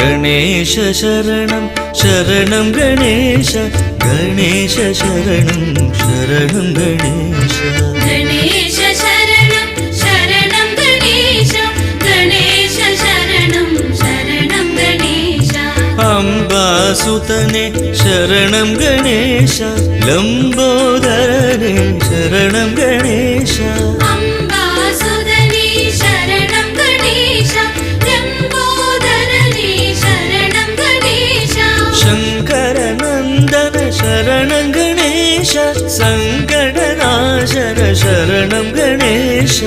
गणेश शरणं शरणं गणेश गणेश शरणं शरणं गणेश गणेश शरणं शरणं गणेश गणेश शरणं शरणं गणेश अम्बासुतने शरणं गणेश लम्बोदरने शरणं गणेश अम्बासुतने शरणं गणेश लम्बोदरने शरणं गणेश शङ्करनन्दन शरणं गणेश सङ्कटनाशन शरणं गणेश